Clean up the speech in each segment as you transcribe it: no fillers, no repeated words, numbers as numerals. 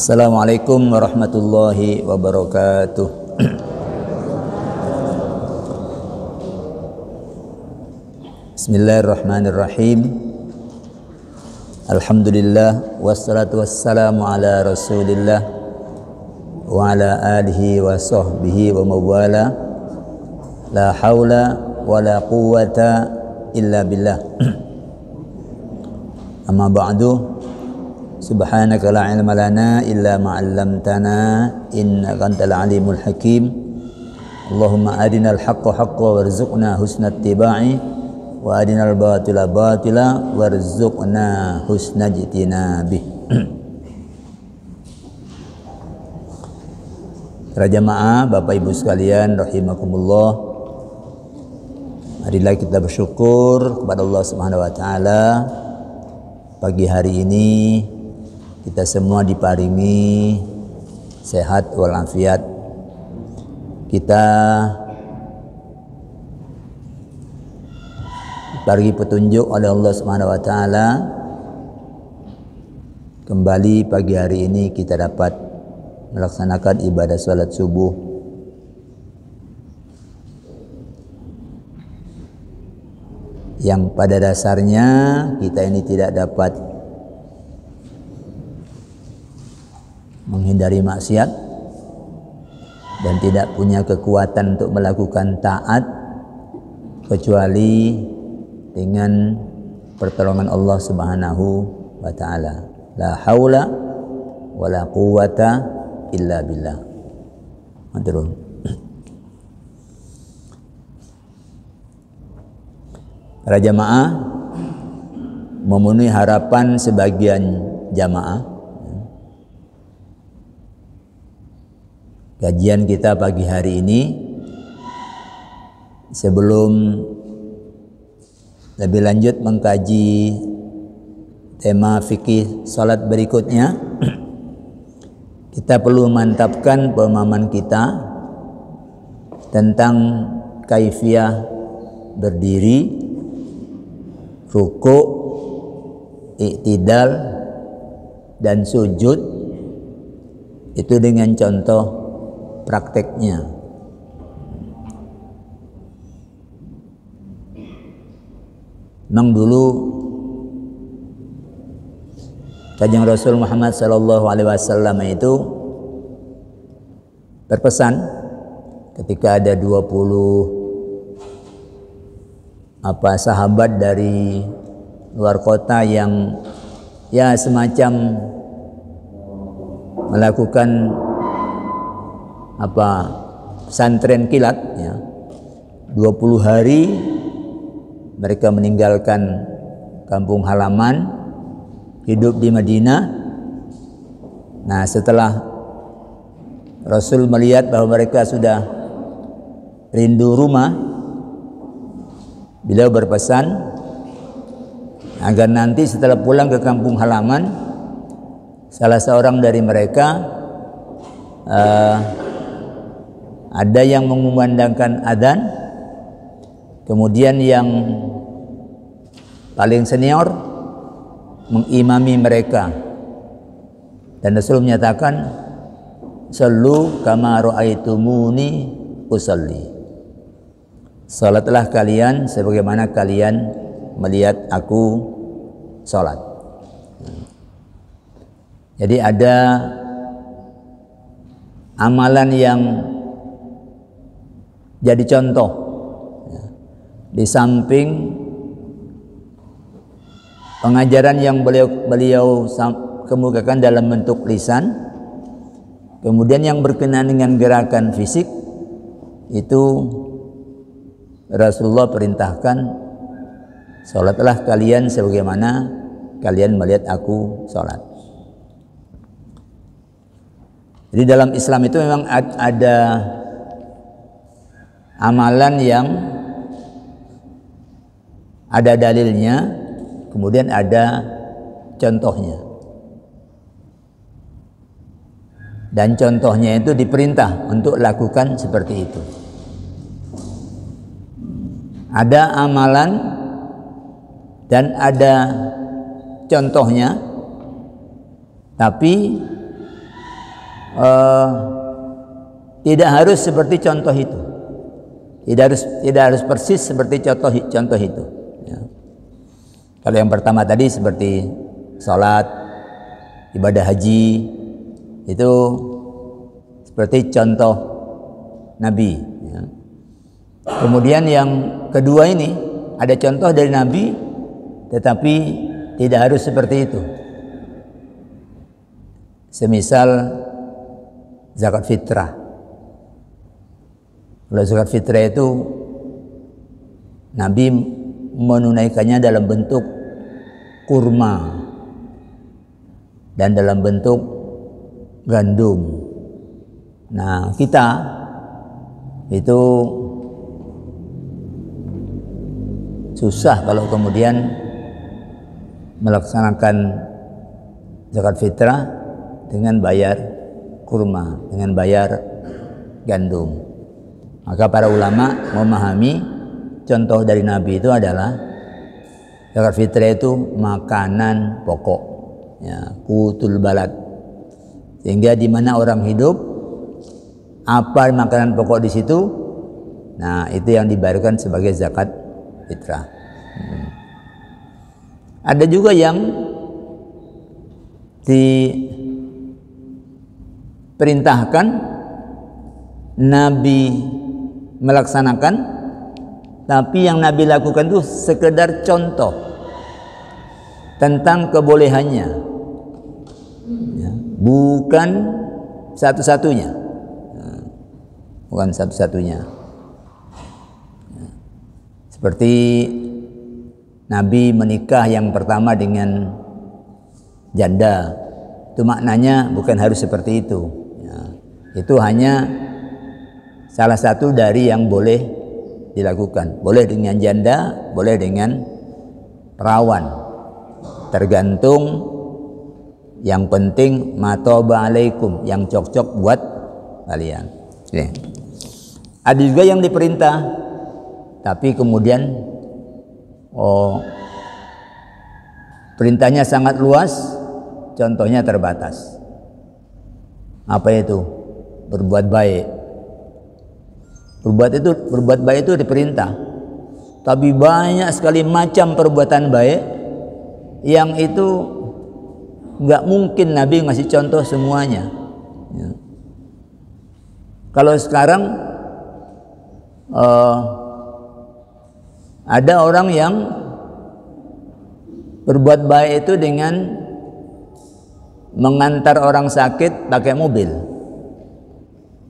Assalamualaikum warahmatullahi wabarakatuh. Bismillahirrahmanirrahim. Alhamdulillah wassalatu wassalamu ala Rasulillah wa ala alihi wa sahbihi wa mawala. La haula wa la quwwata illa billah. Amma ba'du. Subhanaka la ilma lana illa ma 'allamtana innaka antal alimul hakim. Allahumma arinal haqqa haqqan warzuqna husna ittiba'i wa arinal batila batila warzuqna husna ijtinabih. Para jamaah, Bapak Ibu sekalian rahimakumullah, marilah kita bersyukur kepada Allah Subhanahu wa taala. Pagi hari ini kita semua diparingi sehat walafiat. Kita diparingi petunjuk oleh Allah Subhanahu wa taala. Kembali pagi hari ini kita dapat melaksanakan ibadah salat subuh. Yang pada dasarnya kita ini tidak dapat menghindari maksiat dan tidak punya kekuatan untuk melakukan taat kecuali dengan pertolongan Allah Subhanahu wa taala. La haula wa la quwwata illa billah. Maturun. Para jamaah, memenuhi harapan sebagian jamaah, kajian kita pagi hari ini, sebelum lebih lanjut mengkaji tema fikih salat berikutnya, kita perlu memantapkan pemahaman kita tentang kaifiyah berdiri, rukuk, i'tidal, dan sujud, itu dengan contoh prakteknya. Memang dulu Kanjeng Rasul Muhammad sallallahu alaihi wasallam itu berpesan ketika ada 20 sahabat dari luar kota yang ya semacam melakukan pesantren kilat ya. 20 hari mereka meninggalkan kampung halaman, hidup di Madinah. Nah, setelah Rasul melihat bahwa mereka sudah rindu rumah, beliau berpesan agar nanti setelah pulang ke kampung halaman, salah seorang dari mereka ada yang mengumandangkan adzan, kemudian yang paling senior mengimami mereka, dan Rasul menyatakan, "Sallu kama ra'aitumuni usalli." Salatlah kalian sebagaimana kalian melihat aku salat. Jadi ada amalan yang jadi contoh ya. Di samping pengajaran yang beliau kemukakan dalam bentuk lisan, kemudian yang berkenaan dengan gerakan fisik, itu Rasulullah perintahkan, salatlah kalian sebagaimana kalian melihat aku salat. Jadi dalam Islam itu memang ada amalan yang ada dalilnya, kemudian ada contohnya. Dan contohnya itu diperintah untuk lakukan seperti itu. Ada amalan dan ada contohnya, tapi tidak harus seperti contoh itu, tidak harus persis seperti contoh itu. Ya. Kalau yang pertama tadi seperti sholat, ibadah haji, itu seperti contoh Nabi. Ya. Kemudian yang kedua ini ada contoh dari Nabi, tetapi tidak harus seperti itu. Semisal zakat fitrah. Kalau zakat fitrah itu Nabi menunaikannya dalam bentuk kurma dan dalam bentuk gandum. Nah, kita itu susah kalau kemudian melaksanakan zakat fitrah dengan bayar kurma, dengan bayar gandum. Maka para ulama memahami contoh dari Nabi itu adalah zakat fitrah itu makanan pokok, ya, qutul balad. Sehingga di mana orang hidup, apa makanan pokok di situ, nah itu yang dibayarkan sebagai zakat fitrah. Ada juga yang diperintahkan Nabi melaksanakan, tapi yang Nabi lakukan itu sekedar contoh tentang kebolehannya, ya, bukan satu-satunya, bukan satu-satunya. Seperti Nabi menikah yang pertama dengan janda, itu maknanya bukan harus seperti itu. Ya, itu hanya salah satu dari yang boleh dilakukan. Boleh dengan janda, boleh dengan perawan. Tergantung, yang penting matoba alaikum, yang cocok buat kalian. Oke. Ada juga yang diperintah, tapi kemudian perintahnya sangat luas, contohnya terbatas. Apa itu? Berbuat baik. Berbuat baik itu diperintah. Tapi banyak sekali macam perbuatan baik yang itu nggak mungkin Nabi ngasih contoh semuanya. Ya. Kalau sekarang ada orang yang berbuat baik itu dengan mengantar orang sakit pakai mobil.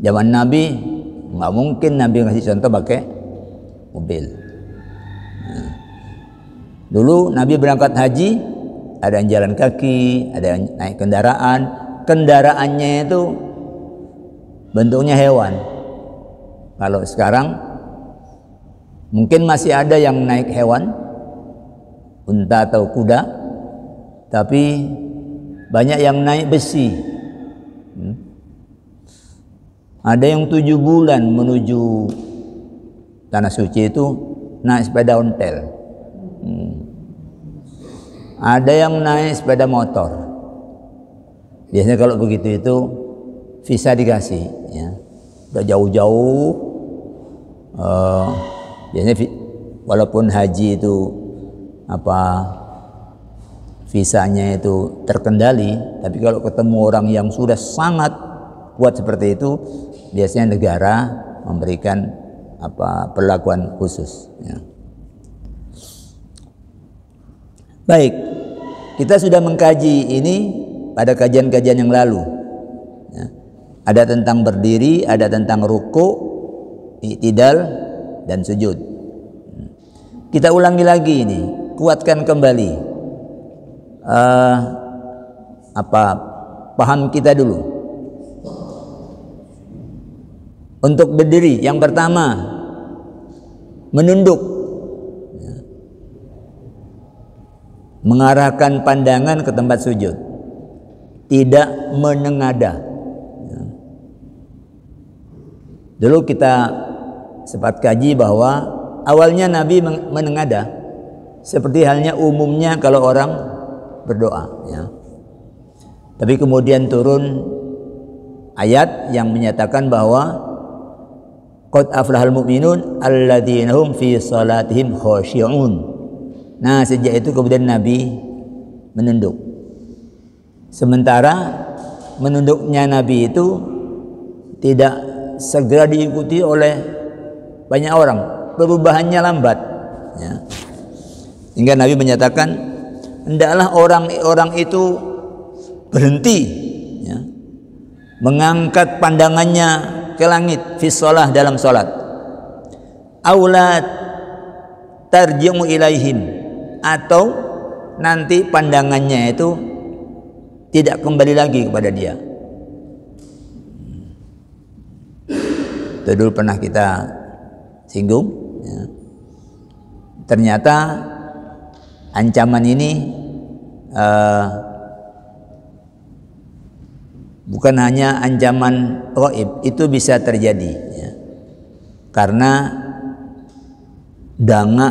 Zaman Nabi nggak mungkin Nabi ngasih contoh pakai mobil. Nah, dulu Nabi berangkat haji, ada yang jalan kaki, ada yang naik kendaraan. Kendaraannya itu bentuknya hewan. Kalau sekarang mungkin masih ada yang naik hewan, unta atau kuda, tapi banyak yang naik besi. Ada yang 7 bulan menuju tanah suci itu naik sepeda ontel. Ada yang naik sepeda motor. Biasanya kalau begitu itu visa dikasih, ya. Udah jauh-jauh. Biasanya walaupun haji itu visanya itu terkendali, tapi kalau ketemu orang yang sudah sangat kuat seperti itu, biasanya negara memberikan perlakuan khusus, ya. Baik, kita sudah mengkaji ini pada kajian-kajian yang lalu, ya. Ada tentang berdiri, ada tentang ruku, i'tidal, dan sujud. Kita ulangi lagi ini, kuatkan kembali paham kita dulu. Untuk berdiri, yang pertama menunduk, mengarahkan pandangan ke tempat sujud, tidak menengadah. Dulu kita sempat kaji bahwa awalnya Nabi menengadah, seperti halnya umumnya kalau orang berdoa, ya. Tapi kemudian turun ayat yang menyatakan bahwa qad aflahal mu'minun alladzina hum fi salatihim khashi'un. Nah, sejak itu kemudian Nabi menunduk. Sementara menunduknya Nabi itu tidak segera diikuti oleh banyak orang, perubahannya lambat, ya. Hingga Nabi menyatakan, hendaklah orang-orang itu berhenti, ya, mengangkat pandangannya ke langit fi shalah, dalam salat. Aula tarji'u ilaihim, atau nanti pandangannya itu tidak kembali lagi kepada dia. Itu dulu pernah kita singgung, ya. Ternyata ancaman ini bukan hanya ancaman ghaib, itu bisa terjadi, ya. Karena danga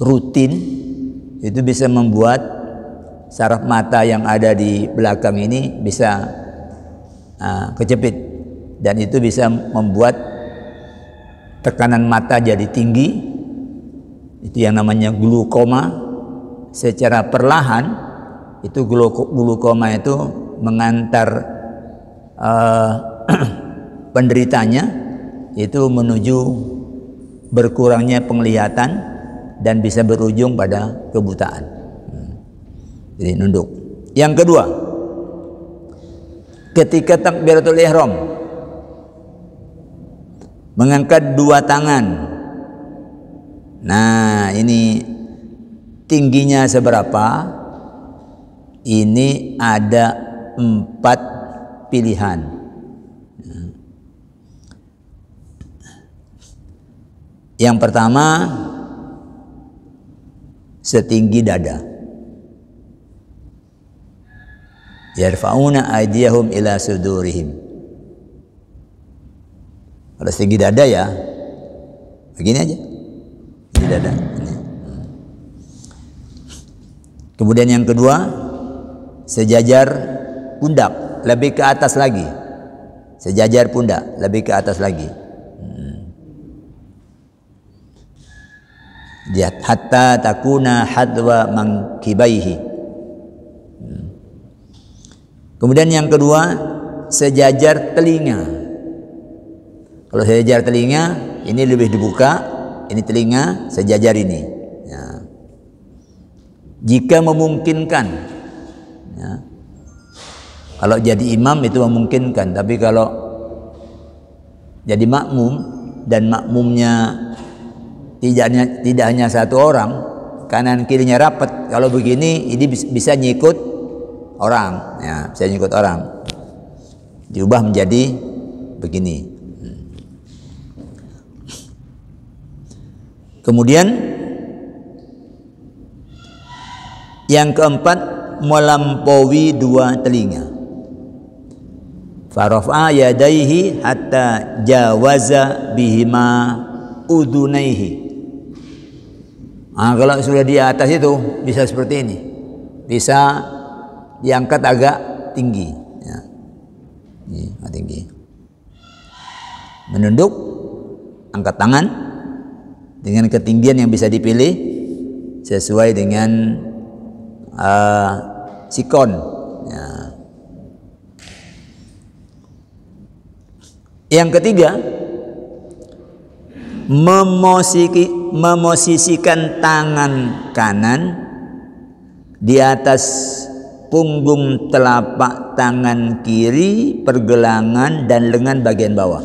rutin itu bisa membuat saraf mata yang ada di belakang ini bisa kejepit, dan itu bisa membuat tekanan mata jadi tinggi. Itu yang namanya glukoma. Secara perlahan itu glukoma itu mengantar penderitanya itu menuju berkurangnya penglihatan dan bisa berujung pada kebutaan. Jadi nunduk. Yang kedua, ketika takbiratul ihram, mengangkat dua tangan. Nah, ini tingginya seberapa? Ini ada 4 pilihan. Yang pertama, setinggi dada. Yarfa'una aydiyahum ila sudurihim. Kalau setinggi dada ya begini aja, ini dada. Kemudian yang kedua, sejajar pundak, lebih ke atas lagi. Sejajar pundak, lebih ke atas lagi. Hatta takuna hadwa mankibaihi. Kemudian yang kedua, sejajar telinga. Kalau sejajar telinga, ini lebih dibuka, ini telinga, sejajar ini, ya. Jika memungkinkan, ya. Kalau jadi imam itu memungkinkan, tapi kalau jadi makmum dan makmumnya tidak hanya satu orang, kanan kirinya rapat, kalau begini ini bisa nyikut orang, ya, bisa nyikut orang. Diubah menjadi begini. Kemudian yang keempat, melampaui dua telinga. Farafa yadaihi hatta jawaza bihima udunaihi. Nah, kalau sudah di atas itu bisa seperti ini, bisa diangkat agak tinggi, ya. Ini agak tinggi. Menunduk, angkat tangan dengan ketinggian yang bisa dipilih sesuai dengan sikon, ya. Yang ketiga, memosisikan tangan kanan di atas punggung telapak tangan kiri, pergelangan dan lengan bagian bawah,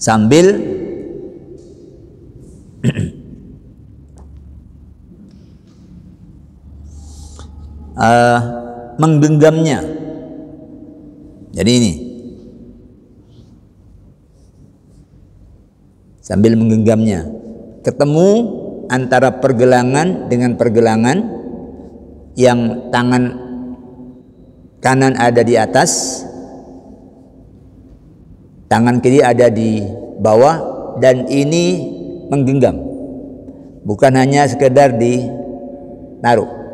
sambil menggenggamnya. Jadi ini sambil menggenggamnya, ketemu antara pergelangan dengan pergelangan, yang tangan kanan ada di atas, tangan kiri ada di bawah, dan ini menggenggam, bukan hanya sekedar ditaruh.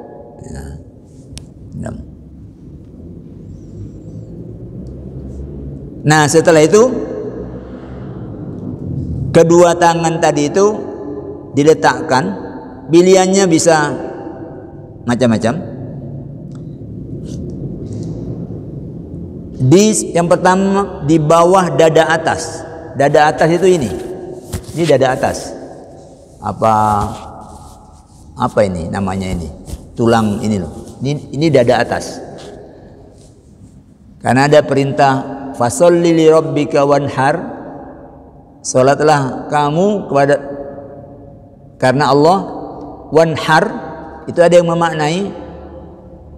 Nah, setelah itu kedua tangan tadi itu diletakkan, pilihannya bisa macam-macam. Yang pertama di bawah dada atas. Dada atas itu ini dada atas. Apa ini namanya ini? Tulang ini loh. Ini dada atas. Karena ada perintah fasholli li rabbika wanhar. Salatlah kamu karena Allah. Wanhar itu ada yang memaknai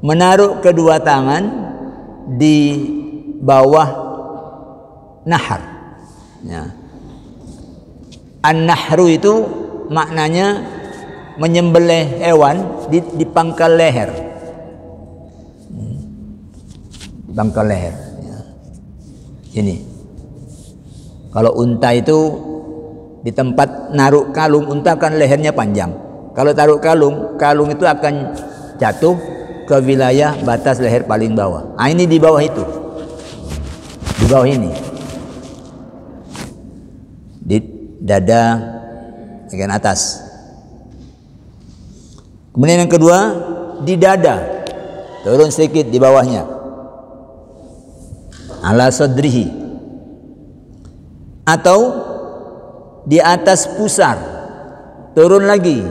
menaruh kedua tangan di bawah nahar. Ya. An-nahru itu maknanya menyembelih hewan di pangkal leher. Di pangkal leher. Ya. Ini. Kalau unta itu di tempat naruh kalung, unta kan lehernya panjang. Kalau taruh kalung itu akan jatuh ke wilayah batas leher paling bawah. Nah, ini di bawah itu. Di bawah ini. Di dada bagian atas. Kemudian yang kedua di dada, turun sedikit di bawahnya, ala sadrihi, atau di atas pusar, turun lagi.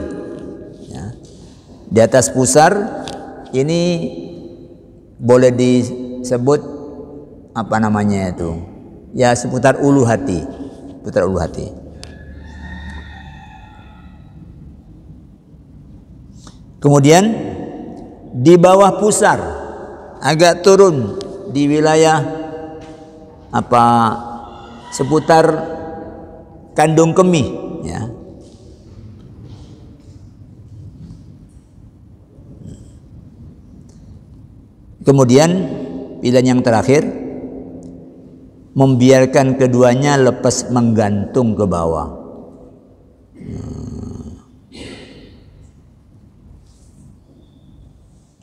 Ya. Di atas pusar ini boleh disebut apa namanya itu? Ya seputar ulu hati, seputar ulu hati. Kemudian di bawah pusar agak turun di wilayah seputar kandung kemih, ya. Kemudian pilihan yang terakhir membiarkan keduanya lepas menggantung ke bawah.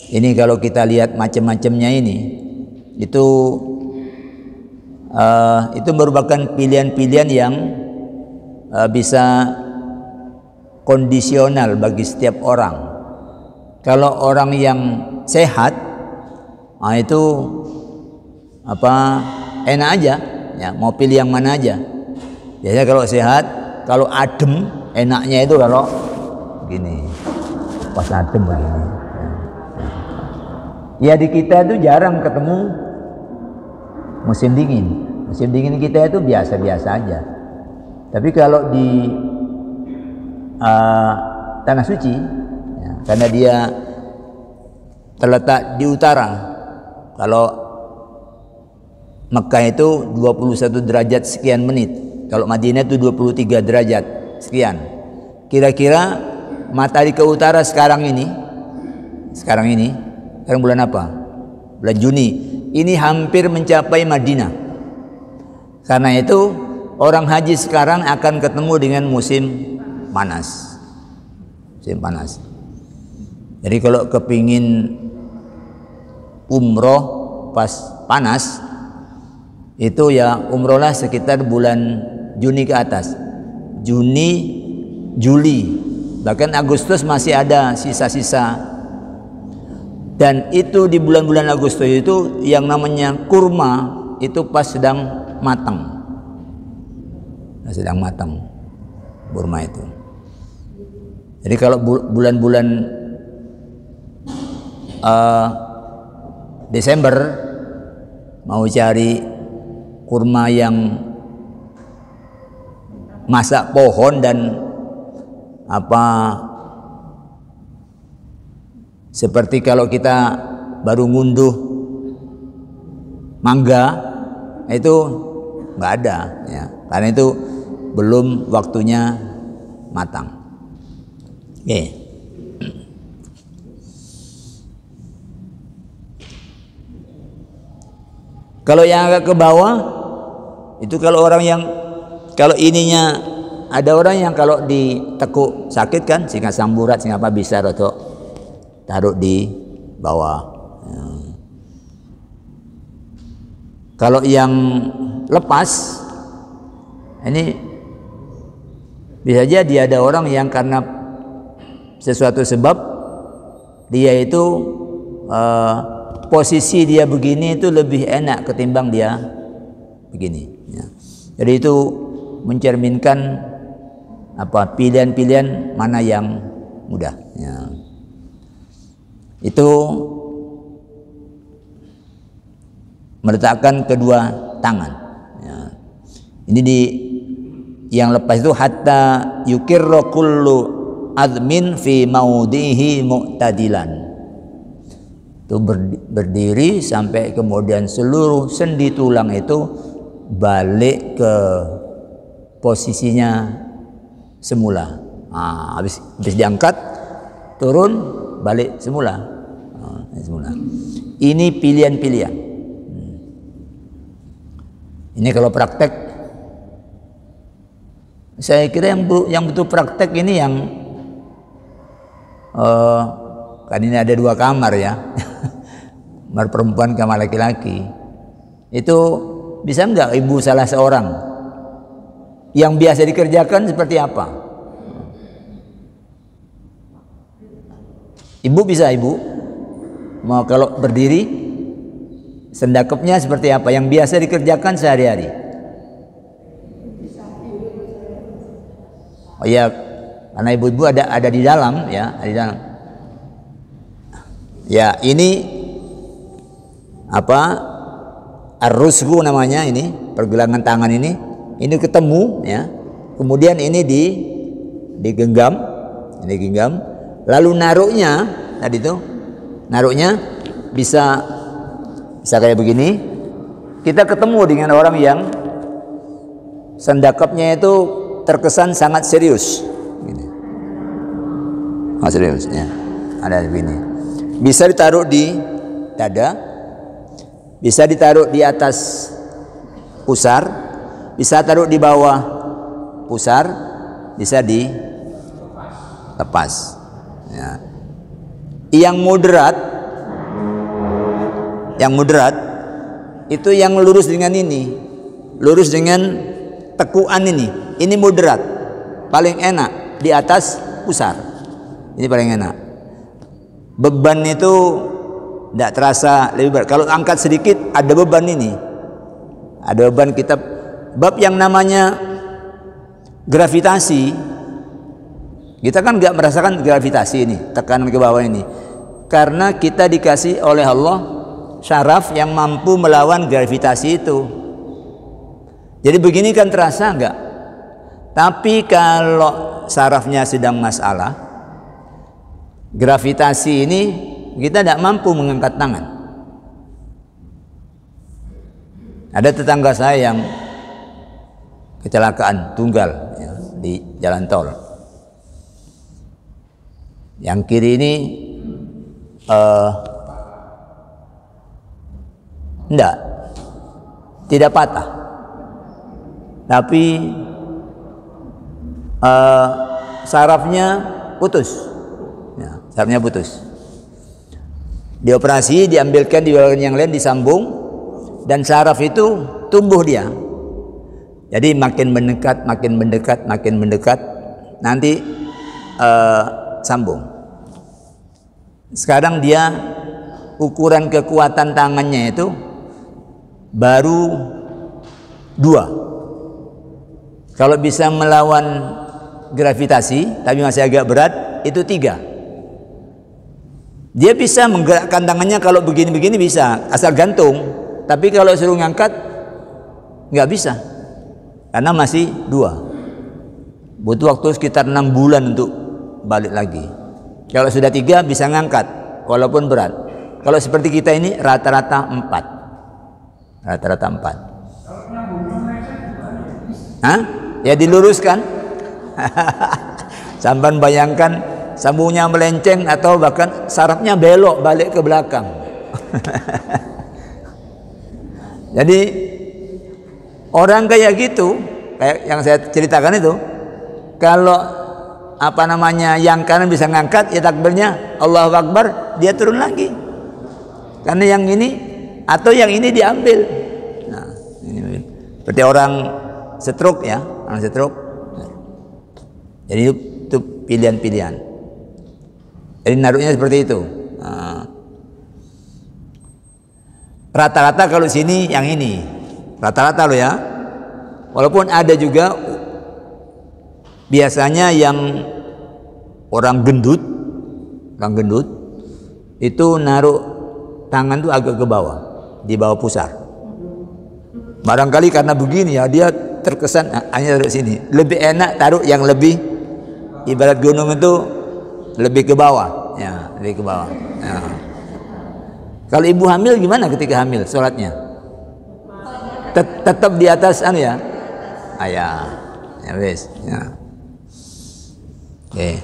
Ini kalau kita lihat macam-macamnya ini, itu merupakan pilihan-pilihan yang bisa kondisional bagi setiap orang. Kalau orang yang sehat, itu enak aja, ya mau pilih yang mana aja. Biasanya kalau sehat, kalau adem, enaknya itu kalau begini, pas adem begini. Ya di kita itu jarang ketemu musim dingin. Musim dingin kita itu biasa-biasa aja. Tapi kalau di tanah suci, ya, karena dia terletak di utara, kalau Mekah itu 21 derajat sekian menit, kalau Madinah itu 23 derajat sekian. Kira-kira matahari ke utara sekarang ini sekarang bulan apa? Bulan Juni. Ini hampir mencapai Madinah. Karena itu orang haji sekarang akan ketemu dengan musim panas. Musim panas. Jadi kalau kepingin umroh pas panas, itu ya umrohlah sekitar bulan Juni ke atas. Juni, Juli, bahkan Agustus masih ada sisa-sisa. Dan itu di bulan-bulan Agustus itu yang namanya kurma itu pas sedang matang. Sedang matang kurma itu. Jadi kalau bulan-bulan Desember mau cari kurma yang masak pohon dan seperti kalau kita baru ngunduh mangga itu nggak ada, ya, karena itu belum waktunya matang. Oke. Kalau yang agak ke bawah itu kalau ininya ada orang yang kalau ditekuk sakit kan, sehingga samburat sehingga bisa rotok taruh di bawah. Ya. Kalau yang lepas, ini bisa jadi ada orang yang karena sesuatu sebab dia itu posisi dia begini itu lebih enak ketimbang dia begini. Ya. Jadi itu mencerminkan pilihan-pilihan mana yang mudah. Ya. Itu meletakkan kedua tangan. Ya. Ini yang lepas itu hatta yukirra kullu azmin fi maudihi mu'tadilan. Itu berdiri sampai kemudian seluruh sendi tulang itu balik ke posisinya semula. Habis diangkat, turun, balik semula. Semula. Ini pilihan-pilihan. Ini kalau praktek, saya kira yang betul praktek ini yang kan ini ada 2 kamar ya, kamar perempuan, kamar laki-laki. Itu bisa enggak ibu salah seorang yang biasa dikerjakan seperti apa? Ibu bisa, ibu mau kalau berdiri sendakepnya seperti apa yang biasa dikerjakan sehari-hari? Oh ya, karena ibu-ibu ada di dalam ya, ada di dalam. Ya, ini ar-rusgu namanya, ini pergelangan tangan ini ketemu ya. Kemudian ini digenggam, lalu naruhnya tadi itu naruhnya bisa kayak begini. Kita ketemu dengan orang yang sendakapnya itu terkesan sangat serius. Gini. Serius ya. Ada begini. Bisa ditaruh di dada, bisa ditaruh di atas pusar, bisa taruh di bawah pusar, bisa dilepas. Ya. Yang moderat itu yang lurus dengan ini, lurus dengan tekuan ini moderat, paling enak di atas pusar, ini paling enak. Beban itu tidak terasa lebih berat. Kalau angkat sedikit ada beban ini, ada beban kita. Bab yang namanya gravitasi, kita kan nggak merasakan gravitasi ini, tekanan ke bawah ini, karena kita dikasih oleh Allah syaraf yang mampu melawan gravitasi itu. Jadi begini kan terasa nggak? Tapi kalau sarafnya sedang masalah, gravitasi ini kita tidak mampu mengangkat tangan. Ada tetangga saya yang kecelakaan tunggal ya, di jalan tol. Yang kiri ini tidak patah, tapi sarafnya putus. Ya, sarafnya putus. Dioperasi, diambilkan di bagian yang lain, disambung, dan saraf itu tumbuh dia. Jadi makin mendekat, nanti sambung. Sekarang dia ukuran kekuatan tangannya itu baru 2. Kalau bisa melawan gravitasi, tapi masih agak berat, itu 3. Dia bisa menggerakkan tangannya kalau begini-begini bisa, asal gantung. Tapi kalau suruh ngangkat nggak bisa, karena masih 2. Butuh waktu sekitar 6 bulan untuk balik lagi. Kalau sudah 3 bisa ngangkat, walaupun berat. Kalau seperti kita ini rata-rata 4. Rata-rata 4. Hah? Ya diluruskan. Sampan bayangkan sambungnya melenceng atau bahkan sarafnya belok balik ke belakang. Jadi orang kayak gitu, kayak yang saya ceritakan itu, kalau yang kanan bisa ngangkat, ya takbirnya Allahu Akbar, dia turun lagi. Karena yang ini atau yang ini diambil. Nah, Seperti orang stroke ya, orang stroke. Jadi itu pilihan-pilihan. Jadi naruhnya seperti itu. Rata-rata kalau sini yang ini, rata-rata loh ya. Walaupun ada juga biasanya yang orang gendut itu naruh tangan tuh agak ke bawah, di bawah pusar. Barangkali karena begini ya, dia terkesan hanya taruh sini. Lebih enak taruh yang lebih ibarat gunung itu lebih ke bawah, ya, lebih ke bawah. Ya. Kalau ibu hamil gimana ketika hamil sholatnya? Tetap di atas ya? Ayah, ya wes. Ya. Oke,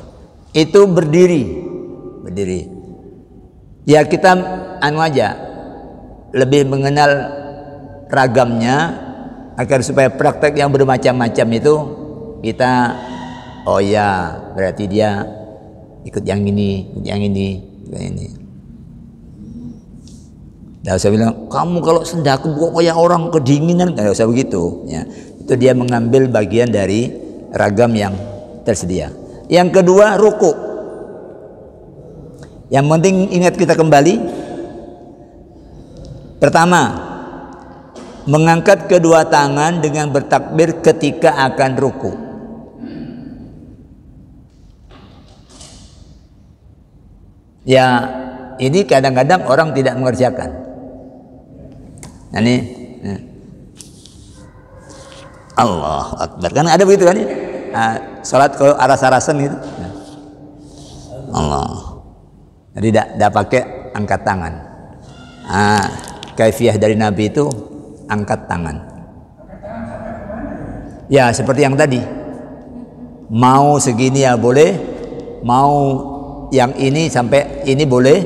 itu berdiri. Ya kita aja, lebih mengenal ragamnya agar supaya praktek yang bermacam-macam itu kita, oh ya berarti dia ikut yang ini. Tidak usah bilang, kamu kalau sendaku kok kayak orang kedinginan, tidak usah begitu. Ya, itu dia mengambil bagian dari ragam yang tersedia. Yang kedua, ruku. Yang penting ingat kita kembali. Pertama, mengangkat kedua tangan dengan bertakbir ketika akan ruku. Ya, ini kadang-kadang orang tidak mengerjakan. Nah, ini Allahu Akbar, kan ada begitu kan ya? Salat kalau aras-arasan gitu. Allah. Jadi tidak pakai angkat tangan. Kaifiah dari Nabi itu angkat tangan. Ya seperti yang tadi. Mau segini ya boleh, mau yang ini sampai ini boleh,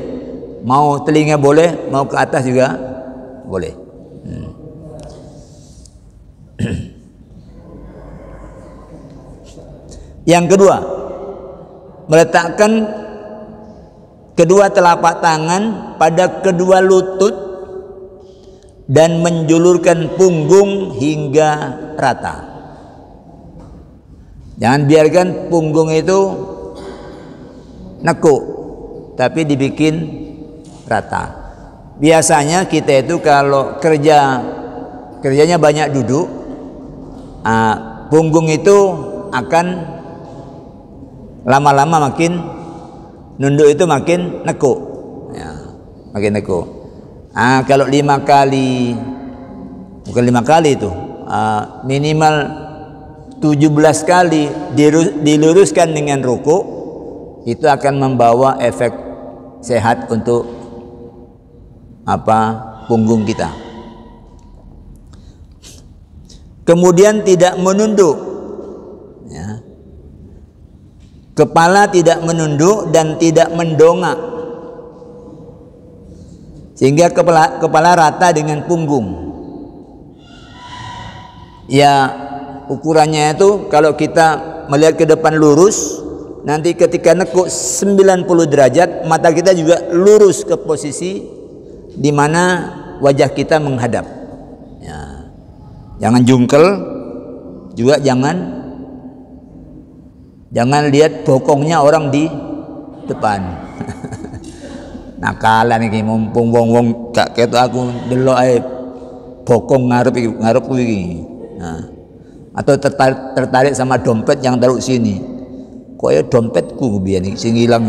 mau telinga boleh, mau ke atas juga boleh. Yang kedua, meletakkan kedua telapak tangan pada kedua lutut dan menjulurkan punggung hingga rata. Jangan biarkan punggung itu nekuk, tapi dibikin rata. Biasanya kita itu kalau kerjanya banyak duduk, punggung itu akan lama-lama makin nunduk, itu makin nekuk, ya, makin nekuk. Kalau 5 kali, bukan 5 kali itu, minimal 17 kali diluruskan dengan ruku, itu akan membawa efek sehat untuk punggung kita. Kemudian tidak menunduk, ya. Kepala tidak menunduk dan tidak mendongak, sehingga kepala rata dengan punggung. Ya ukurannya itu kalau kita melihat ke depan lurus, nanti ketika nekuk 90 derajat mata kita juga lurus ke posisi di mana wajah kita menghadap. Ya. Jangan jungkel, juga jangan lihat bokongnya orang di depan. Nakalan iki mumpung wong gak ketok aku delok ae bokong ngarep iki. Nah, atau tertarik sama dompet yang taruh sini. Koyo dompetku biyen iki sing ilang.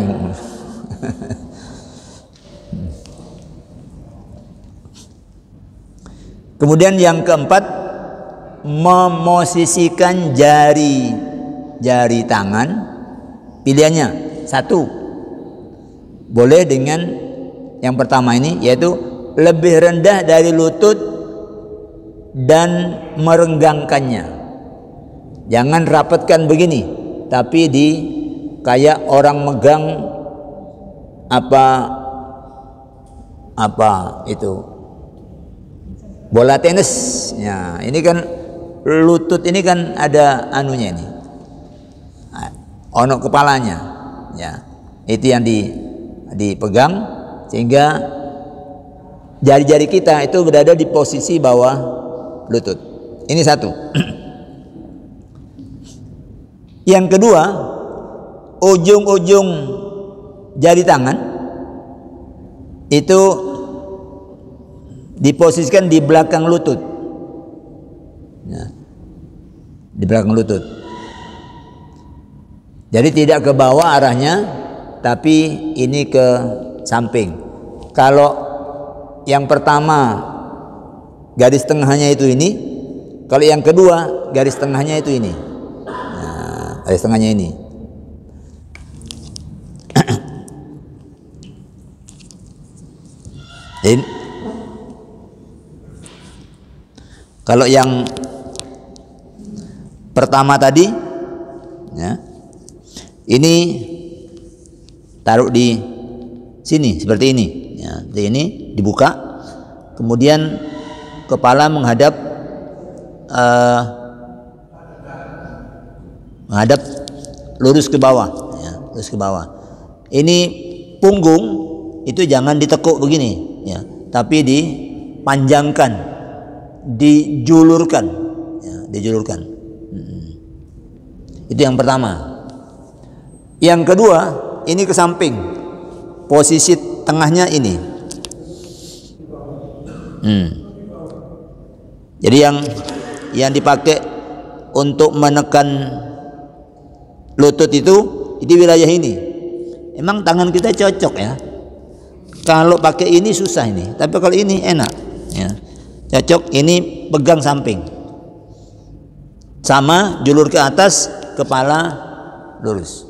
Kemudian yang keempat, memosisikan jari tangan. Pilihannya satu, boleh dengan yang pertama ini, yaitu lebih rendah dari lutut dan merenggangkannya. Jangan rapatkan begini, tapi kayak orang megang apa itu bola tenis. Ya, ini kan lutut ini kan ada anunya ini, ono kepalanya, ya. Itu yang dipegang sehingga jari-jari kita itu berada di posisi bawah lutut. Ini satu. Yang kedua, ujung-ujung jari tangan itu diposisikan di belakang lutut. Ya, di belakang lutut. Jadi tidak ke bawah arahnya, tapi ini ke samping. Kalau yang pertama garis tengahnya itu ini, kalau yang kedua garis tengahnya itu ini. Nah, garis tengahnya ini. Ini. Kalau yang pertama tadi, ya, ini taruh di sini seperti ini, ya, seperti ini dibuka, kemudian kepala menghadap lurus ke bawah, ya, lurus ke bawah. Ini punggung itu jangan ditekuk begini, ya, tapi dipanjangkan, dijulurkan, ya, dijulurkan. Itu yang pertama. Yang kedua, ini ke samping, posisi tengahnya ini. Jadi yang dipakai untuk menekan lutut itu di wilayah ini. Emang tangan kita cocok ya. Kalau pakai ini susah ini, tapi kalau ini enak, ya. Cocok, ini pegang samping. Sama julur ke atas, kepala lurus.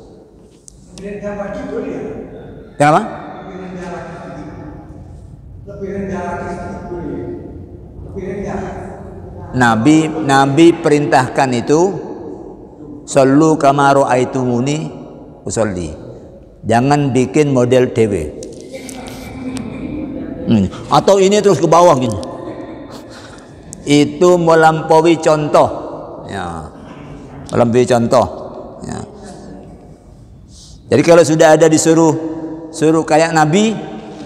Kenapa? Nabi perintahkan itu, sallu kama ra'aitumuni usolli. Jangan bikin model TV. Atau ini terus ke bawah gini. Itu melampaui contoh, ya, melampaui contoh, ya. Jadi kalau sudah ada suruh kayak Nabi,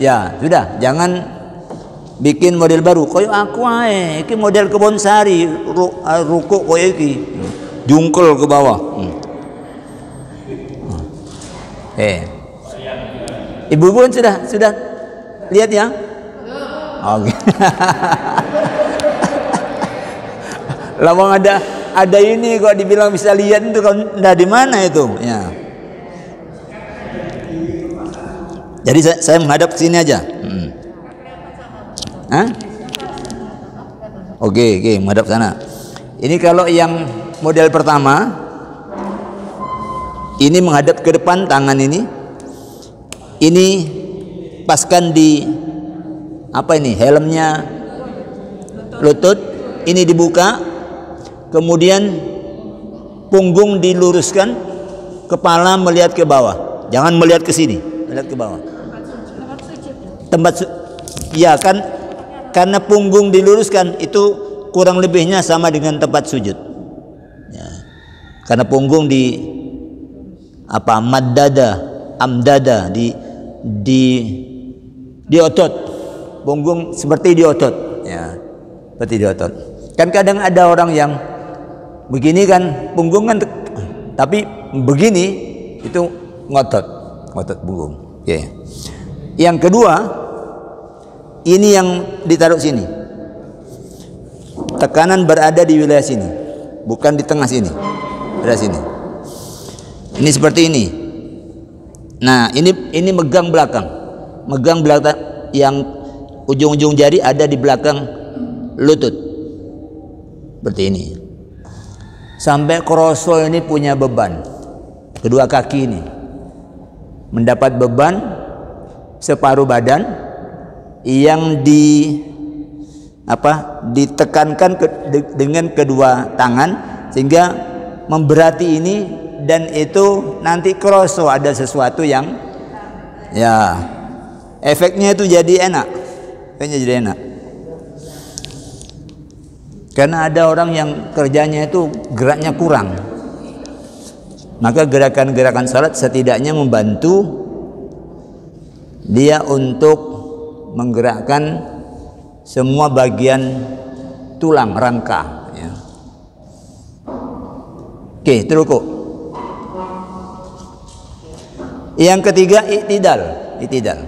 ya sudah, jangan bikin model baru. Koyo aku ae, iki model kebon sari, rukuk koyo iki, jungkel ke bawah. Ibu pun sudah lihat ya? Oke. Lawang ada ini kok dibilang bisa lihat itu kan di mana itu, ya. Jadi saya menghadap ke sini aja. Oke, menghadap sana. Ini kalau yang model pertama, ini menghadap ke depan tangan ini. Ini paskan di apa ini? Helmnya lutut. Ini dibuka. Kemudian punggung diluruskan, kepala melihat ke bawah. Jangan melihat ke sini, melihat ke bawah. Ya kan, karena punggung diluruskan itu kurang lebihnya sama dengan tempat sujud, ya. Karena punggung amdada di otot, punggung seperti di otot, ya, seperti di otot. Kan kadang ada orang yang begini kan punggung kan, tapi begini itu ngotot punggung. Oke. Yang kedua, ini yang ditaruh sini. Tekanan berada di wilayah sini, bukan di tengah sini. Berada sini. Ini seperti ini. Nah, ini megang belakang yang ujung-ujung jari ada di belakang lutut. Seperti ini. Sampai kroso ini punya beban. Kedua kaki ini mendapat beban separuh badan yang ditekankan dengan kedua tangan sehingga memberati ini, dan itu nanti kroso ada sesuatu yang, ya, efeknya itu jadi enak. Karena ada orang yang kerjanya itu geraknya kurang, maka gerakan-gerakan salat setidaknya membantu dia untuk menggerakkan semua bagian tulang rangka, ya. Oke, itu rukuk. Yang ketiga i'tidal.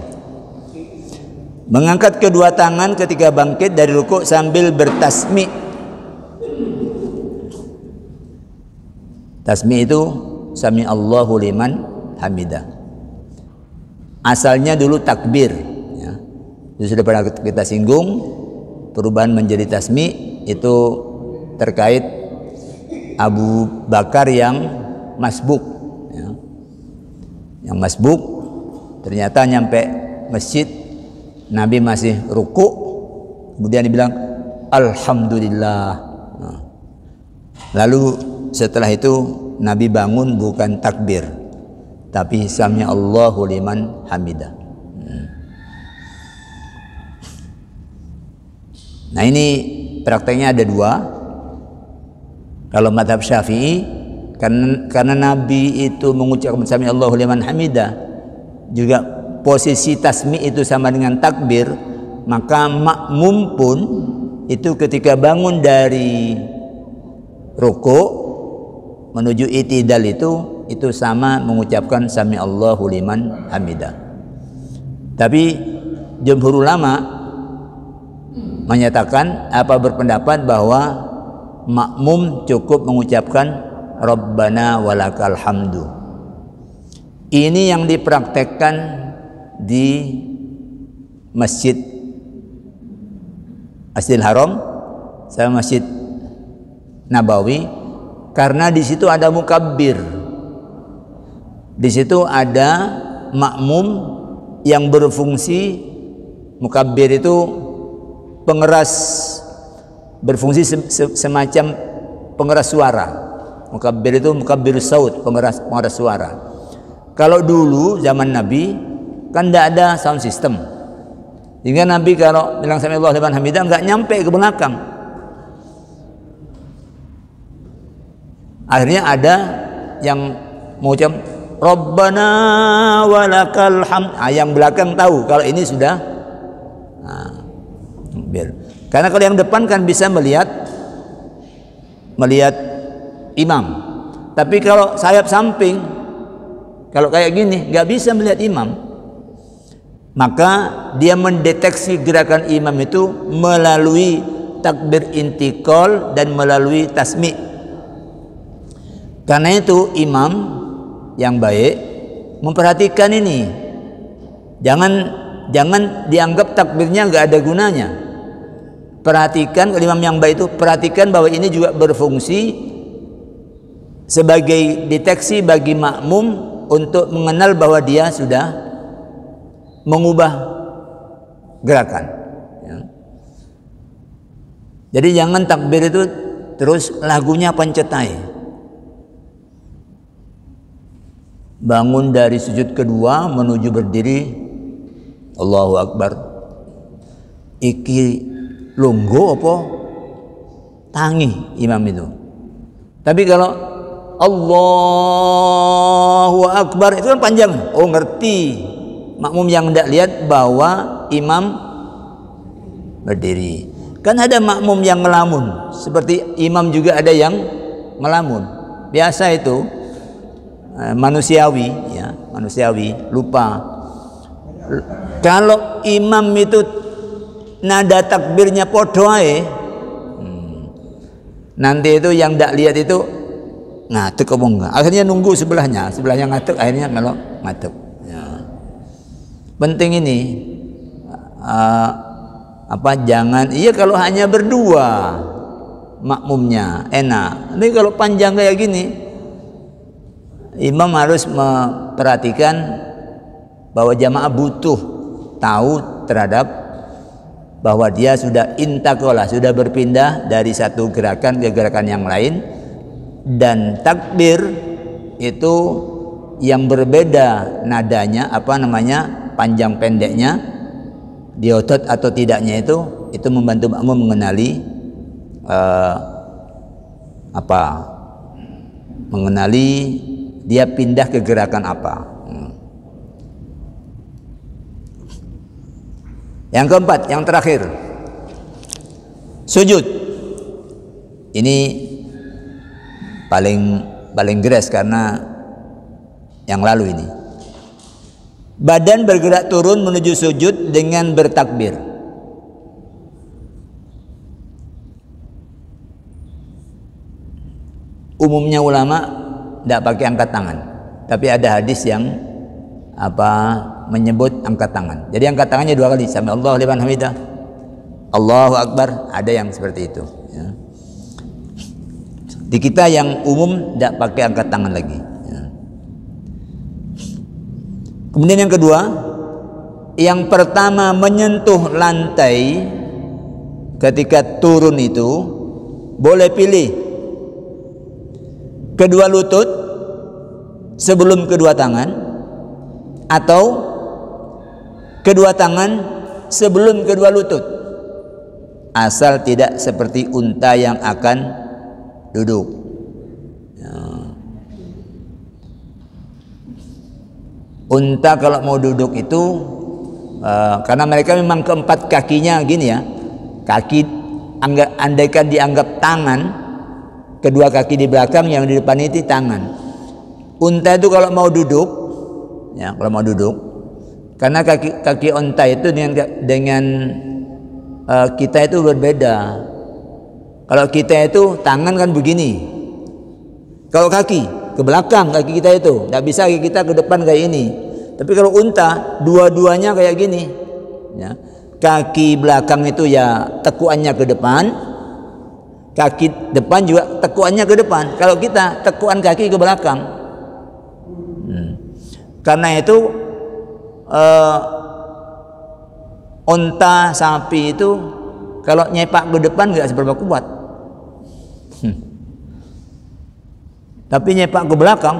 Mengangkat kedua tangan ketika bangkit dari rukuk sambil bertasmi'. Tasmi' itu sami Allahu liman hamidah. Asalnya dulu takbir, ya. Itu sudah pernah kita singgung. Perubahan menjadi tasmi' itu terkait Abu Bakar yang masbuk, ya. Yang masbuk ternyata nyampe masjid Nabi masih ruku, kemudian dibilang alhamdulillah. Nah, lalu setelah itu Nabi bangun bukan takbir, tapi sami Allahu liman hamidah. Nah, ini prakteknya ada dua. Kalau madhab Syafi'i, karena Nabi itu mengucapkan sami Allahu liman hamidah, juga posisi tasmi' itu sama dengan takbir, maka makmum pun itu ketika bangun dari ruku menuju i'tidal itu sama mengucapkan sami Allahu liman hamidah. Tapi jumhur ulama menyatakan berpendapat bahwa makmum cukup mengucapkan Rabbana walakal hamdu. Ini yang dipraktekkan di Masjid Masjidil Haram sama Masjid Nabawi, karena di situ ada mukabbir. Di situ ada makmum yang berfungsi, mukabbir itu pengeras, berfungsi semacam pengeras suara. Mukabbir itu mukabbir saut, pengeras suara. Kalau dulu zaman Nabi kan tidak ada sound system, sehingga Nabi kalau bilang sami Allahu liman hamidah nggak nyampe ke belakang. Akhirnya ada yang mengucap Rabbana walakal hamd. Yang belakang tahu kalau ini sudah biar. Karena kalau yang depan kan bisa melihat imam, tapi kalau sayap samping, kalau kayak gini nggak bisa melihat imam. Maka dia mendeteksi gerakan imam itu melalui takbir intikal dan melalui tasmi'. Karena itu imam yang baik memperhatikan ini. Jangan dianggap takbirnya nggak ada gunanya. Perhatikan, imam yang baik itu perhatikan bahwa ini juga berfungsi sebagai deteksi bagi makmum untuk mengenal bahwa dia sudah mengubah gerakan, ya. Jadi jangan takbir itu terus lagunya pencetai. Bangun dari sujud kedua menuju berdiri, Allahu Akbar. Iki lungguh apa tangi imam itu. Tapi kalau Allahu Akbar itu kan panjang. Oh, ngerti makmum yang tidak lihat bahwa imam berdiri. Kan ada makmum yang melamun, seperti imam juga ada yang melamun. Biasa itu manusiawi, ya, manusiawi, lupa. Kalau imam itu nada takbirnya podo ae, nanti itu yang tidak lihat itu ngatuk apa enggak. Akhirnya nunggu sebelahnya ngatuk, akhirnya melok ngatuk. Penting ini jangan kalau hanya berdua makmumnya enak. Tapi kalau panjang kayak gini, imam harus memperhatikan bahwa jamaah butuh tahu terhadap bahwa dia sudah intakola, sudah berpindah dari satu gerakan ke gerakan yang lain, dan takbir itu yang berbeda nadanya, panjang pendeknya, diotot atau tidaknya itu membantu makmum mengenali mengenali dia pindah ke gerakan apa. Yang keempat, yang terakhir, sujud. Ini paling paling geras karena yang lalu ini. Badan bergerak turun menuju sujud dengan bertakbir. Umumnya ulama tidak pakai angkat tangan, tapi ada hadis yang menyebut angkat tangan. Jadi angkat tangannya 2 kali, sami Allahu liman hamidah, Allahu akbar, ada yang seperti itu ya. Di kita yang umum tidak pakai angkat tangan lagi ya. Kemudian yang kedua, yang pertama menyentuh lantai ketika turun itu boleh pilih kedua lutut sebelum kedua tangan, atau kedua tangan sebelum kedua lutut, asal tidak seperti unta yang akan duduk ya. Unta kalau mau duduk itu karena mereka memang keempat kakinya gini ya, kaki andaikan dianggap tangan, kedua kaki di belakang, yang di depan itu tangan. Unta itu kalau mau duduk ya, kalau mau duduk, karena kaki unta itu dengan kita itu berbeda. Kalau kita itu tangan kan begini, kalau kaki ke belakang, kaki kita itu tidak bisa, kaki kita ke depan kayak ini. Tapi kalau unta dua-duanya kayak gini ya. Kaki belakang itu ya tekuannya ke depan, kaki depan juga tekuannya ke depan. Kalau kita tekuan kaki ke belakang. Karena itu unta, sapi itu kalau nyepak ke depan nggak seberapa kuat. Tapi nyepak ke belakang,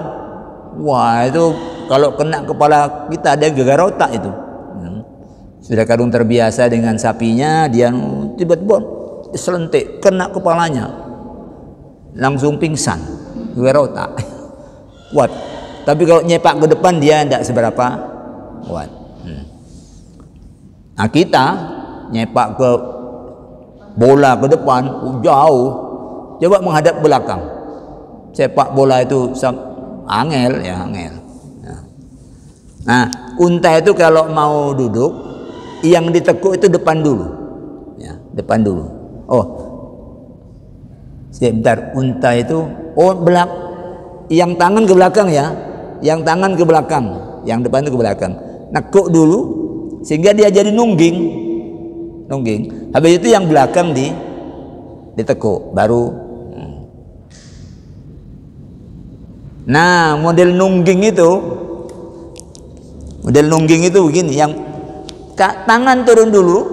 wah itu kalau kena kepala kita ada gegar otak itu. Sudah kadung terbiasa dengan sapinya, dia tiba-tiba selentik kena kepalanya, langsung pingsan, gegar otak kuat. Tapi kalau nyepak ke depan dia tidak seberapa kuat. Nah kita nyepak ke bola ke depan jauh, coba menghadap belakang, sepak bola itu angel ya, angel. Nah unta itu kalau mau duduk, yang ditekuk itu depan dulu ya, depan dulu. Oh sebentar, unta itu yang tangan ke belakang ya, yang tangan ke belakang, yang depan itu ke belakang, nekuk dulu sehingga dia jadi nungging. Habis itu yang belakang ditekuk baru. Nah model nungging itu begini, yang tangan turun dulu,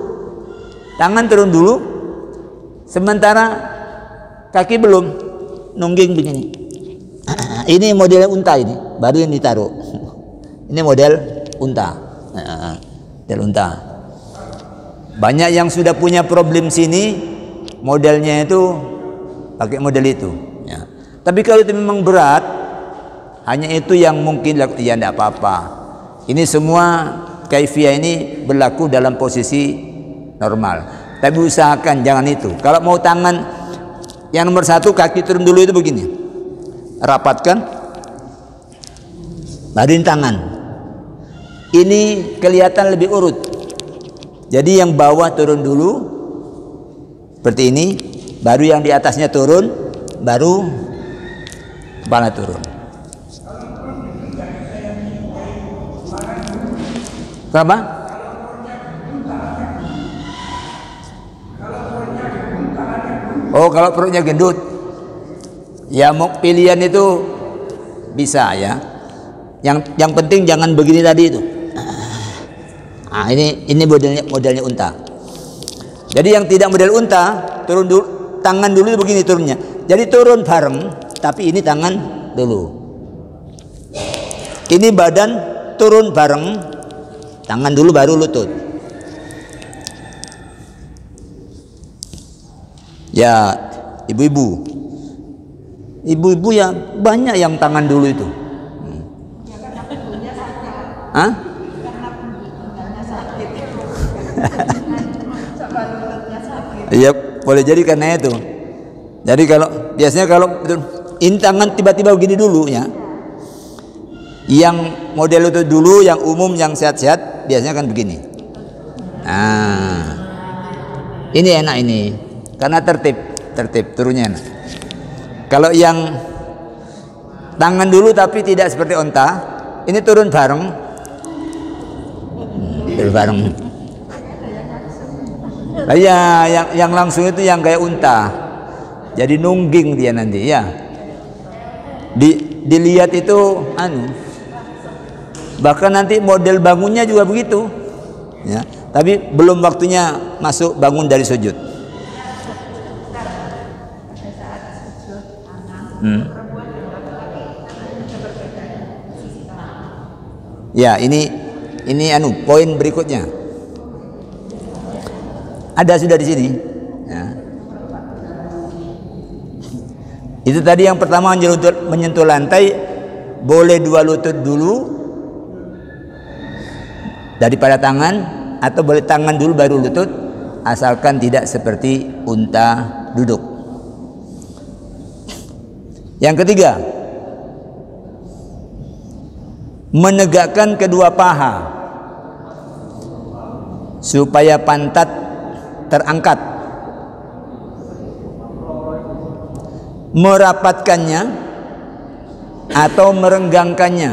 sementara kaki belum, nungging begini. Ini model unta, ini baru yang ditaruh. Ini model unta. Model unta. Banyak yang sudah punya problem sini, modelnya itu pakai model itu. Ya. Tapi kalau itu memang berat, hanya itu yang mungkin ya tidak apa-apa. Ini semua kaifiyah ini berlaku dalam posisi normal. Tapi usahakan jangan itu. Kalau mau tangan yang nomor 1, kaki turun dulu itu begini, rapatkan, baruin tangan. Ini kelihatan lebih urut. Jadi yang bawah turun dulu seperti ini, baru yang di atasnya turun, baru kepala turun. Kenapa? Oh kalau perutnya gendut, ya mau pilihan itu bisa ya. Yang penting jangan begini tadi itu. Nah, ini modelnya unta. Jadi yang tidak model unta, turun dulu, tangan dulu begini turunnya. Jadi turun bareng, tapi ini tangan dulu. Ini badan turun bareng, tangan dulu baru lutut. Ya, ibu-ibu ya banyak yang tangan dulu itu. Hah? Iya, boleh jadi karena itu. Jadi kalau biasanya kalau Ini tangan tiba-tiba begini dulu ya. Yang model lutut dulu, yang umum, yang sehat-sehat biasanya kan begini. Nah, ini enak ini, karena tertib turunnya enak. Kalau yang tangan dulu tapi tidak seperti onta, ini turun bareng, Nah, ya, yang langsung itu yang kayak unta, jadi nungging dia nanti ya. Dilihat itu bahkan nanti model bangunnya juga begitu ya, tapi belum waktunya masuk bangun dari sujud. Ya, ini poin berikutnya. Ada sudah di sini ya. Itu tadi yang pertama menyentuh lantai, boleh 2 lutut dulu daripada tangan, atau boleh tangan dulu baru lutut, asalkan tidak seperti unta duduk. Yang ketiga, menegakkan kedua paha supaya pantat terangkat, merapatkannya atau merenggangkannya.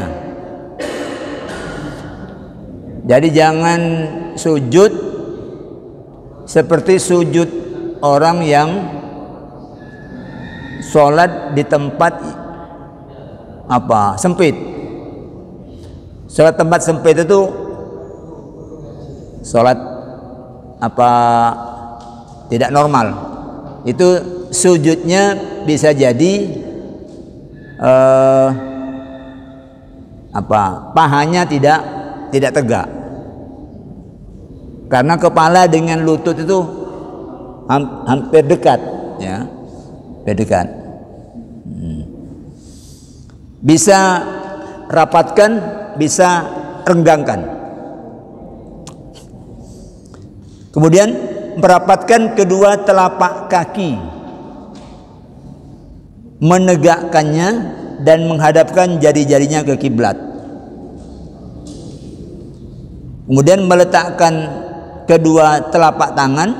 Jadi jangan sujud seperti sujud orang yang sholat di tempat sempit. Sholat tempat sempit itu sholat tidak normal. Itu sujudnya bisa jadi pahanya tidak tegak, karena kepala dengan lutut itu hampir dekat ya, dekat. Bisa rapatkan, bisa renggangkan. Kemudian merapatkan kedua telapak kaki, menegakkannya dan menghadapkan jari-jarinya ke kiblat. Kemudian meletakkan kedua telapak tangan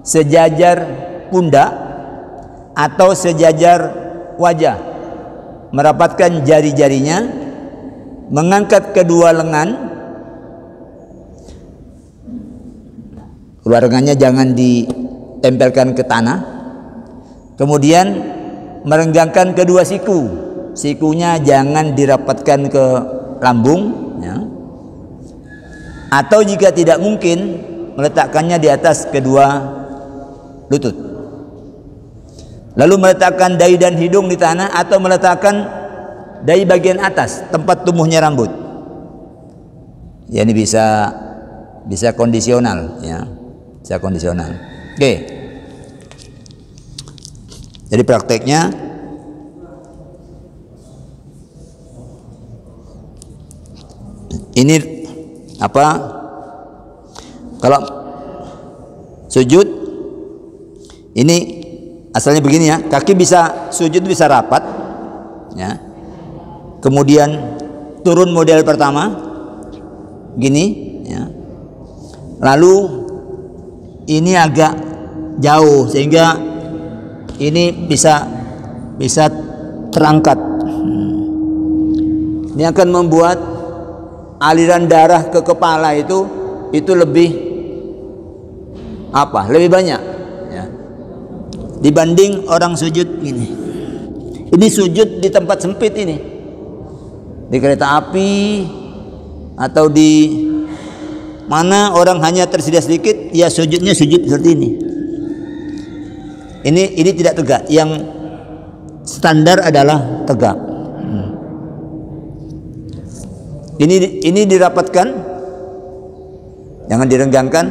sejajar pundak atau sejajar wajah, merapatkan jari-jarinya, mengangkat kedua lengan, lengannya jangan ditempelkan ke tanah, kemudian merenggangkan kedua sikunya jangan dirapatkan ke lambung ya. Atau jika tidak mungkin, meletakkannya di atas kedua lutut. Lalu meletakkan dahi dan hidung di tanah, atau meletakkan dahi bagian atas tempat tumbuhnya rambut. Ya, ini bisa kondisional ya. Bisa kondisional. Oke. Jadi prakteknya ini kalau sujud ini asalnya begini ya, kaki bisa sujud bisa rapat ya, kemudian turun model pertama gini ya, lalu ini agak jauh sehingga ini bisa terangkat. Ini akan membuat aliran darah ke kepala itu lebih banyak ya, dibanding orang sujud ini. Ini sujud di tempat sempit ini, di kereta api atau di mana orang hanya tersedia sedikit, ya sujudnya sujud seperti ini. Ini tidak tegak. Yang standar adalah tegak. Ini dirapatkan, jangan direnggangkan.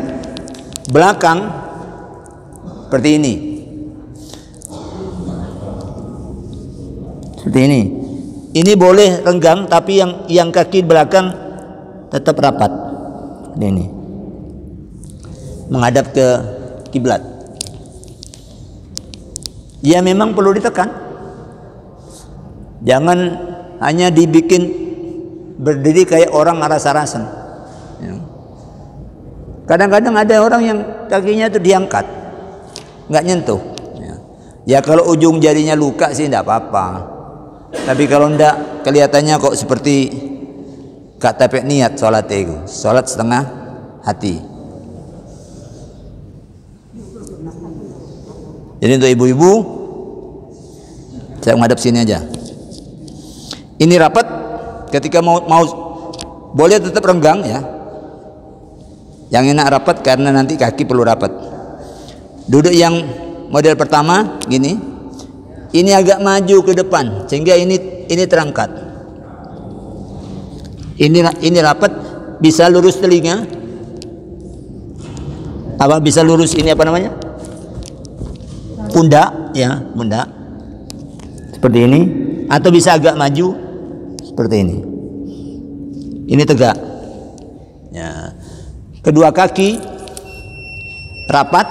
Belakang seperti ini, seperti ini. Ini boleh renggang, tapi yang kaki belakang tetap rapat. Ini menghadap ke kiblat. Ya memang perlu ditekan, Jangan hanya dibikin berdiri kayak orang aras-arasan. Ya. Kadang-kadang ada orang yang kakinya itu diangkat, nggak nyentuh. Ya kalau ujung jarinya luka sih tidak apa-apa. Tapi kalau ndak, kelihatannya kok seperti gak tepek niat sholat itu, sholat setengah hati. Jadi untuk ibu-ibu, saya menghadap sini aja. Ini rapat, ketika mau boleh tetap renggang ya. Yang enak rapat karena nanti kaki perlu rapat. Duduk yang model pertama gini. Ini agak maju ke depan sehingga ini terangkat. Ini rapat, bisa lurus telinga. Apa bisa lurus ini apa namanya? Pundak ya, pundak. Seperti ini atau bisa agak maju seperti ini. Ini tegak. Ya. Kedua kaki rapat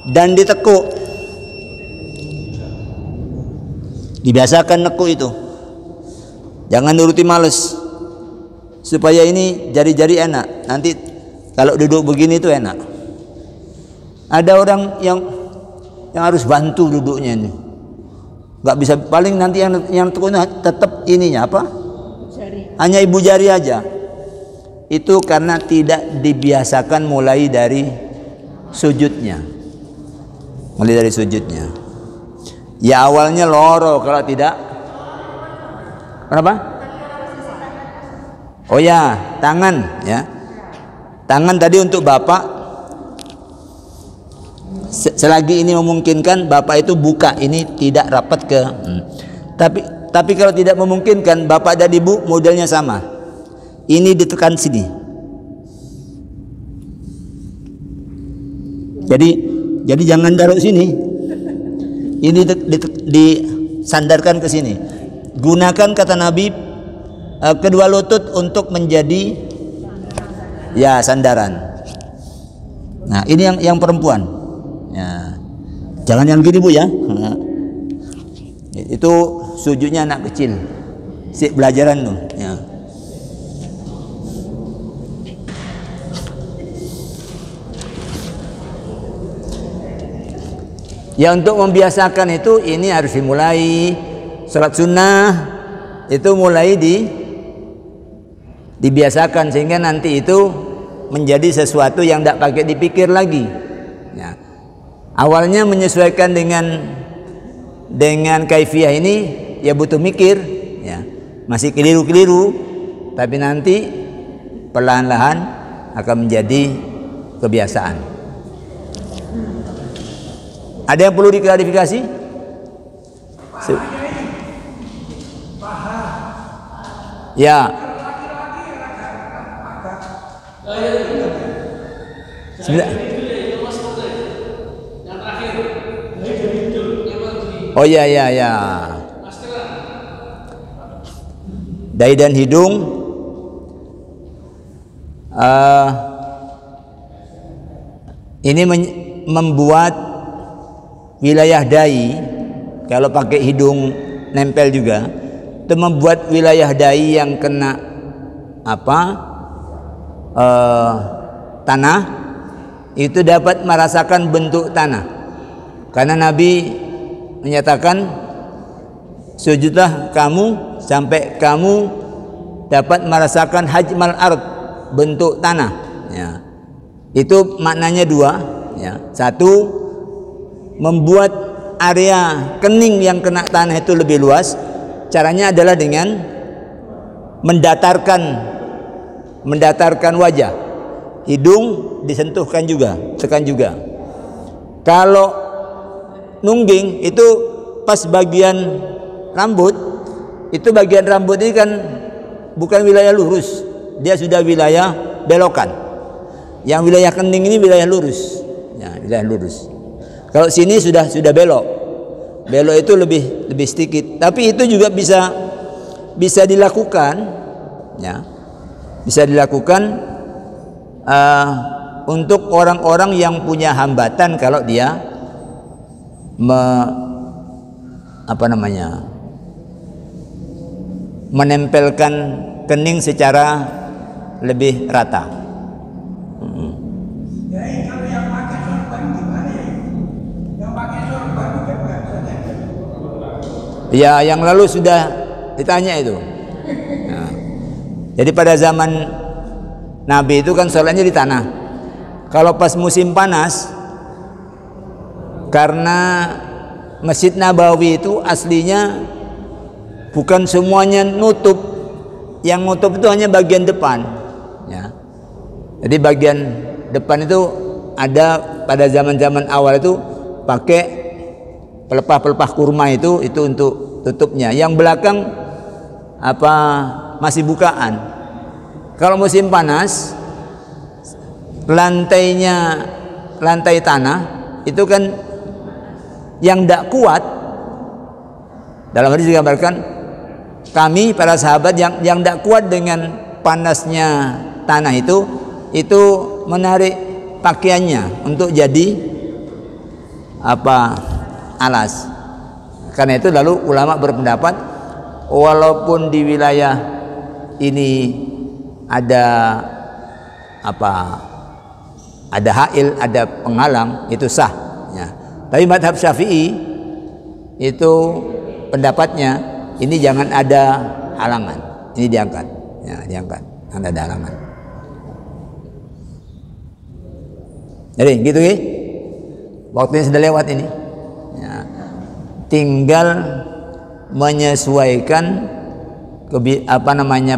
dan ditekuk. Dibiasakan nekuk itu. Jangan nuruti males. Supaya ini jari-jari enak. Nanti kalau duduk begini itu enak. Ada orang yang harus bantu duduknya ini. Nggak bisa, paling nanti yang tekuk tetap ininya apa? Jari. Hanya ibu jari aja. Itu karena tidak dibiasakan mulai dari sujudnya. Mulai dari sujudnya. Ya awalnya loro, kalau tidak kenapa? Oh ya, tangan ya. Tangan tadi untuk bapak. Selagi ini memungkinkan, bapak itu buka, ini tidak rapat ke. Tapi kalau tidak memungkinkan, bapak dan ibu modelnya sama. Ini ditekan sini. Jadi jangan taruh sini. Ini disandarkan ke sini. Gunakan kata Nabi kedua lutut untuk menjadi ya sandaran. Nah, ini yang perempuan. Ya. Jangan yang gini Bu ya. Nah. Itu sujudnya anak kecil. Si belajaran tuh, ya. Ya untuk membiasakan itu ini harus dimulai salat sunnah itu mulai dibiasakan sehingga nanti itu menjadi sesuatu yang tidak pakai dipikir lagi. Ya. Awalnya menyesuaikan dengan kaifiyah ini ya butuh mikir, ya. Masih keliru-keliru, tapi nanti perlahan-lahan akan menjadi kebiasaan. Ada yang perlu diklarifikasi? Ya. Oh ya. Dahi dan hidung. Ini membuat wilayah dahi, kalau pakai hidung nempel juga, itu membuat wilayah dahi yang kena tanah itu dapat merasakan bentuk tanah. Karena Nabi menyatakan sujudlah kamu sampai kamu dapat merasakan hajmal ard, bentuk tanah. Ya. Itu maknanya dua. Ya. Satu, membuat area kening yang kena tanah itu lebih luas. Caranya adalah dengan mendatarkan wajah. Hidung disentuhkan juga, tekan juga. Kalau nungging itu pas bagian rambut, itu bagian rambut ini kan bukan wilayah lurus, dia sudah wilayah belokan. Yang wilayah kening ini wilayah lurus. Ya, wilayah lurus. Kalau sini sudah belok. Belok itu lebih sedikit, tapi itu juga bisa dilakukan, ya. Bisa dilakukan untuk orang-orang yang punya hambatan kalau dia menempelkan kening secara lebih rata. Jadi kalau yang pakai sorban gimana ya? Yang pakai sorban juga Ya, yang lalu sudah ditanya itu. Nah, jadi pada zaman Nabi itu kan sholatnya di tanah. Kalau pas musim panas, karena Masjid Nabawi itu aslinya bukan semuanya nutup, yang nutup itu hanya bagian depan. Ya. Jadi bagian depan itu ada pada zaman-zaman awal itu pakai pelepah-pelepah kurma itu untuk tutupnya. Yang belakang masih bukaan. Kalau musim panas, lantai tanah itu kan yang tidak kuat. Dalam hadis digambarkan kami para sahabat yang tidak kuat dengan panasnya tanah itu menarik pakaiannya untuk jadi alas. Karena itu lalu ulama berpendapat walaupun di wilayah ini ada hail, ada penghalang, itu sah ya. Tapi mazhab Syafi'i itu pendapatnya ini jangan ada halangan, ini diangkat ya, jangan ada halangan. Jadi gitu ya, waktunya sudah lewat ini ya. Tinggal menyesuaikan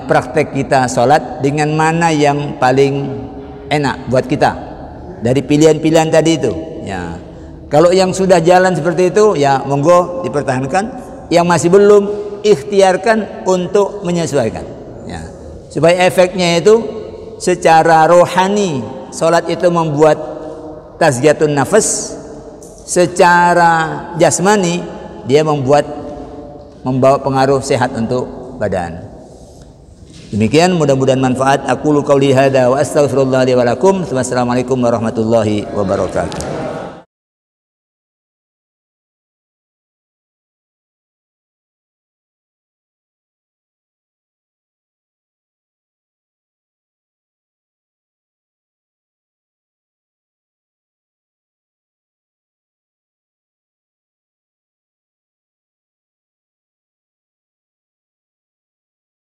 praktek kita sholat dengan mana yang paling enak buat kita dari pilihan-pilihan tadi itu ya. Kalau yang sudah jalan seperti itu ya monggo dipertahankan, yang masih belum ikhtiarkan untuk menyesuaikan ya, supaya efeknya itu secara rohani sholat itu membuat tazkiyatun nafas, secara jasmani dia membawa pengaruh sehat untuk badan. Demikian, mudah-mudahan manfaat. Aqulu qauli hadza wa astaghfirullah li wa lakum. Wassalamualaikum warahmatullahi wabarakatuh.